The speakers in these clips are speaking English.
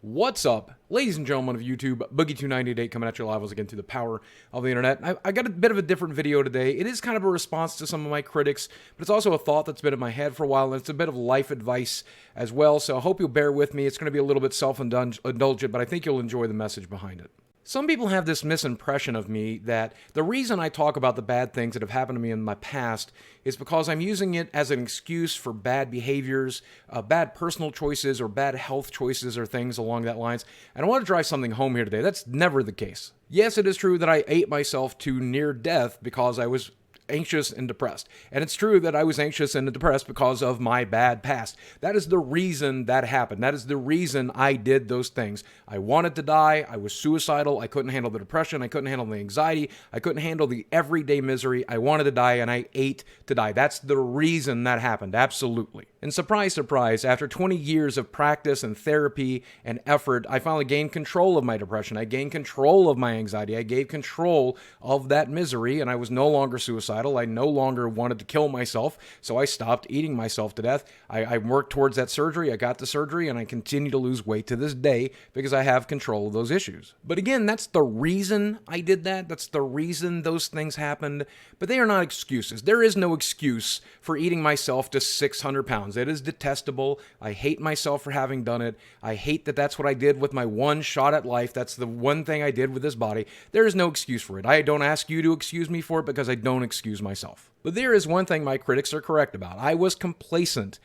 What's up, ladies and gentlemen of YouTube? Boogie298 coming at you live once again through the power of the internet. I got a bit of a different video today. It is kind of a response to some of my critics, but it's also a thought that's been in my head for a while, and it's a bit of life advice as well, so I hope you'll bear with me. It's going to be a little bit self-indulgent, but I think you'll enjoy the message behind it. Some people have this misimpression of me that the reason I talk about the bad things that have happened to me in my past is because I'm using it as an excuse for bad behaviors, bad personal choices, or bad health choices, or things along that lines. And I want to drive something home here today. That's never the case. Yes, it is true that I ate myself to near death because I was anxious and depressed. And it's true that I was anxious and depressed because of my bad past. That is the reason that happened. That is the reason I did those things. I wanted to die. I was suicidal. I couldn't handle the depression. I couldn't handle the anxiety. I couldn't handle the everyday misery. I wanted to die, and I ate to die. That's the reason that happened. Absolutely. And surprise, surprise, after 20 years of practice and therapy and effort, I finally gained control of my depression. I gained control of my anxiety. I gained control of that misery, and I was no longer suicidal. I no longer wanted to kill myself, so I stopped eating myself to death. I worked towards that surgery. I got the surgery, and I continue to lose weight to this day because I have control of those issues. But again, that's the reason I did that. That's the reason those things happened. But they are not excuses. There is no excuse for eating myself to 600 pounds. It is detestable. I hate myself for having done it. I hate that that's what I did with my one shot at life. That's the one thing I did with this body. There is no excuse for it. I don't ask you to excuse me for it because I don't excuse myself. But there is one thing my critics are correct about. I was complacent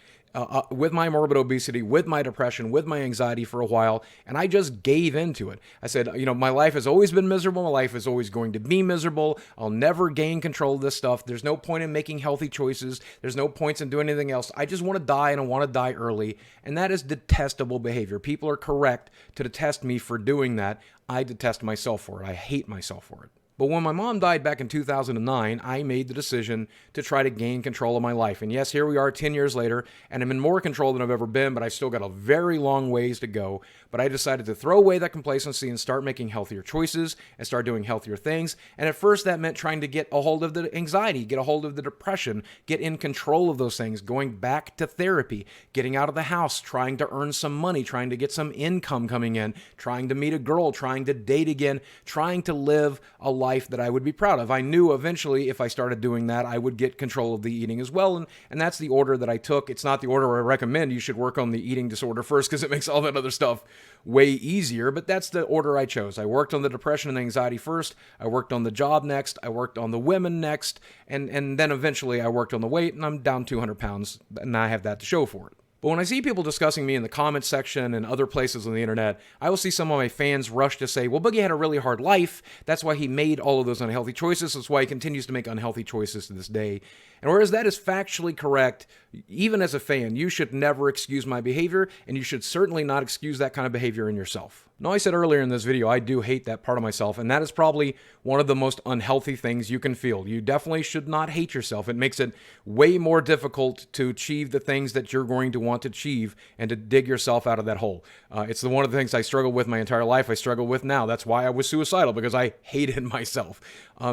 with my morbid obesity, with my depression, with my anxiety for a while, and I just gave into it. I said, my life has always been miserable. My life is always going to be miserable. I'll never gain control of this stuff. There's no point in making healthy choices. There's no points in doing anything else. I just want to die, and I want to die early, and that is detestable behavior. People are correct to detest me for doing that. I detest myself for it. I hate myself for it. But when my mom died back in 2009, I made the decision to try to gain control of my life. And yes, here we are 10 years later, and I'm in more control than I've ever been, but I've still got a very long ways to go. But I decided to throw away that complacency and start making healthier choices and start doing healthier things. And at first that meant trying to get a hold of the anxiety, get a hold of the depression, get in control of those things, going back to therapy, getting out of the house, trying to earn some money, trying to get some income coming in, trying to meet a girl, trying to date again, trying to live a life that I would be proud of. I knew eventually if I started doing that, I would get control of the eating as well, and that's the order that I took. It's not the order I recommend. You should work on the eating disorder first because it makes all that other stuff way easier, but that's the order I chose. I worked on the depression and anxiety first, I worked on the job next, I worked on the women next, and then eventually I worked on the weight, and I'm down 200 pounds, and I have that to show for it. But when I see people discussing me in the comments section and other places on the internet, I will see some of my fans rush to say, well, Boogie had a really hard life. That's why he made all of those unhealthy choices. That's why he continues to make unhealthy choices to this day. And whereas that is factually correct, even as a fan, you should never excuse my behavior, and you should certainly not excuse that kind of behavior in yourself. Now, I said earlier in this video, I do hate that part of myself, and that is probably one of the most unhealthy things you can feel. You definitely should not hate yourself. It makes it way more difficult to achieve the things that you're going to want to achieve and to dig yourself out of that hole. It's one of the things I struggled with my entire life. I struggle with now. That's why I was suicidal, because I hated myself.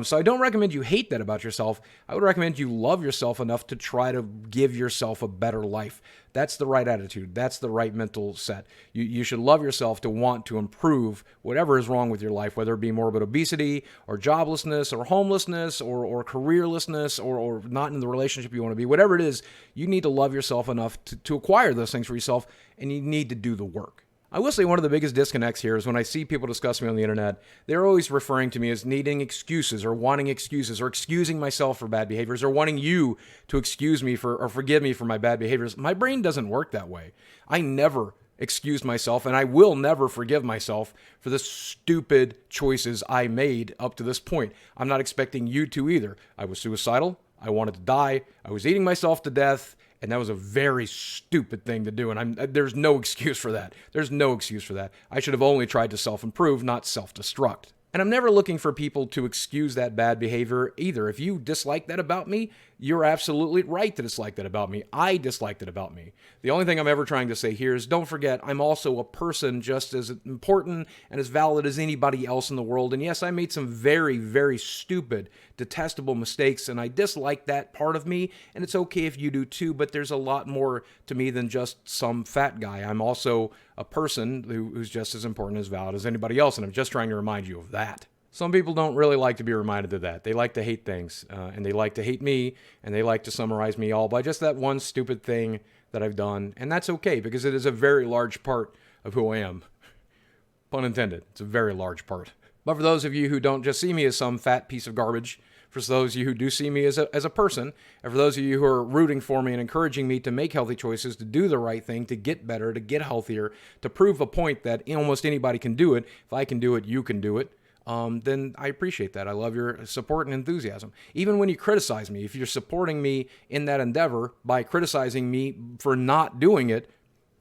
So I don't recommend you hate that about yourself. I would recommend you love yourself enough to try to give yourself a better life. That's the right attitude. That's the right mental set. You should love yourself to want to improve whatever is wrong with your life, whether it be morbid obesity or joblessness or homelessness or careerlessness or not in the relationship you want to be. Whatever it is, you need to love yourself enough to acquire those things for yourself, and you need to do the work. I will say one of the biggest disconnects here is when I see people discuss me on the internet, they're always referring to me as needing excuses or wanting excuses or excusing myself for bad behaviors or wanting you to excuse me for or forgive me for my bad behaviors. My brain doesn't work that way. I never excused myself, and I will never forgive myself for the stupid choices I made up to this point. I'm not expecting you to either. I was suicidal. I wanted to die. I was eating myself to death. And that was a very stupid thing to do, and there's no excuse for that. There's no excuse for that. I should have only tried to self-improve, not self-destruct. And I'm never looking for people to excuse that bad behavior either. If you dislike that about me, you're absolutely right to dislike that about me. I disliked it about me. The only thing I'm ever trying to say here is don't forget, I'm also a person just as important and as valid as anybody else in the world. And yes, I made some very, very stupid, detestable mistakes, and I dislike that part of me, and it's okay if you do too, but there's a lot more to me than just some fat guy. I'm also a person who's just as important, as valid as anybody else, and I'm just trying to remind you of that. Some people don't really like to be reminded of that. They like to hate things, and they like to hate me, and they like to summarize me all by just that one stupid thing that I've done, and that's okay, because it is a very large part of who I am. Pun intended. It's a very large part. But for those of you who don't just see me as some fat piece of garbage, for those of you who do see me as a person, and for those of you who are rooting for me and encouraging me to make healthy choices, to do the right thing, to get better, to get healthier, to prove a point that almost anybody can do it, if I can do it, you can do it, then I appreciate that. I love your support and enthusiasm. Even when you criticize me, if you're supporting me in that endeavor by criticizing me for not doing it,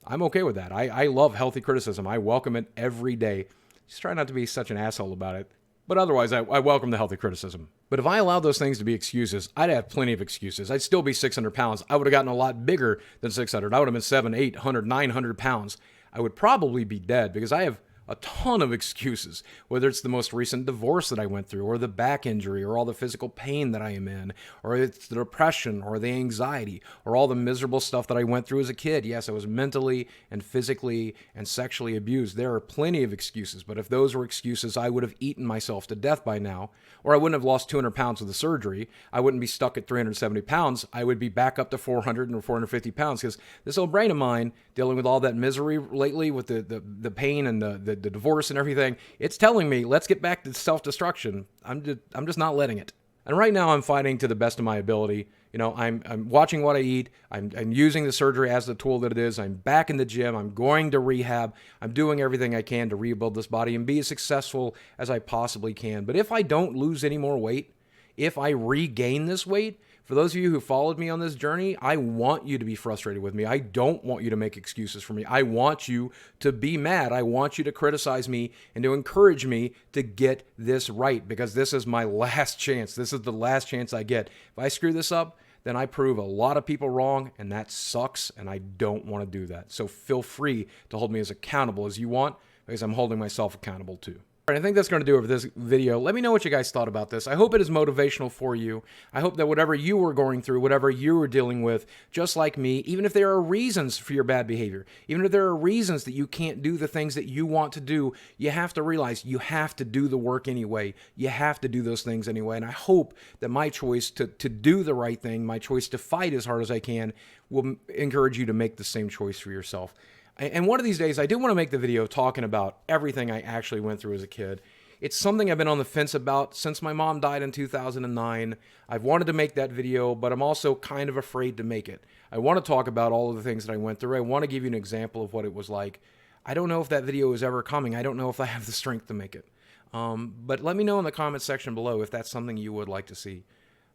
I'm okay with that. I love healthy criticism. I welcome it every day. Just try not to be such an asshole about it. But otherwise, I welcome the healthy criticism. But if I allowed those things to be excuses, I'd have plenty of excuses. I'd still be 600 pounds. I would have gotten a lot bigger than 600. I would have been 700, 800, 900 pounds. I would probably be dead because I have a ton of excuses, whether it's the most recent divorce that I went through, or the back injury, or all the physical pain that I am in, or it's the depression, or the anxiety, or all the miserable stuff that I went through as a kid. Yes, I was mentally and physically and sexually abused. There are plenty of excuses, but if those were excuses, I would have eaten myself to death by now, or I wouldn't have lost 200 pounds with the surgery. I wouldn't be stuck at 370 pounds. I would be back up to 400 or 450 pounds, because this old brain of mine, dealing with all that misery lately with the pain and the divorce and everything, it's telling me, let's get back to self-destruction. I'm just not letting it. And right now I'm fighting to the best of my ability. You know, I'm watching what I eat. I'm using the surgery as the tool that it is. I'm back in the gym. I'm going to rehab. I'm doing everything I can to rebuild this body and be as successful as I possibly can. But if I don't lose any more weight, if I regain this weight, for those of you who followed me on this journey, I want you to be frustrated with me. I don't want you to make excuses for me. I want you to be mad. I want you to criticize me and to encourage me to get this right, because this is my last chance. This is the last chance I get. If I screw this up, then I prove a lot of people wrong, and that sucks, and I don't want to do that. So feel free to hold me as accountable as you want, because I'm holding myself accountable too. All right, I think that's going to do it for this video. Let me know what you guys thought about this. I hope it is motivational for you. I hope that whatever you were going through, whatever you were dealing with, just like me, even if there are reasons for your bad behavior, even if there are reasons that you can't do the things that you want to do, you have to realize you have to do the work anyway. You have to do those things anyway. And I hope that my choice to do the right thing, my choice to fight as hard as I can, will encourage you to make the same choice for yourself. And one of these days, I do want to make the video talking about everything I actually went through as a kid. It's something I've been on the fence about since my mom died in 2009. I've wanted to make that video, but I'm also kind of afraid to make it. I want to talk about all of the things that I went through. I want to give you an example of what it was like. I don't know if that video is ever coming. I don't know if I have the strength to make it. But let me know in the comment section below if that's something you would like to see.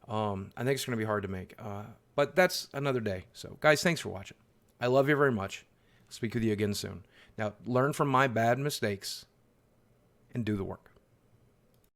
I think it's going to be hard to make. But that's another day. So, guys, thanks for watching. I love you very much. Speak with you again soon. Now, learn from my bad mistakes and do the work.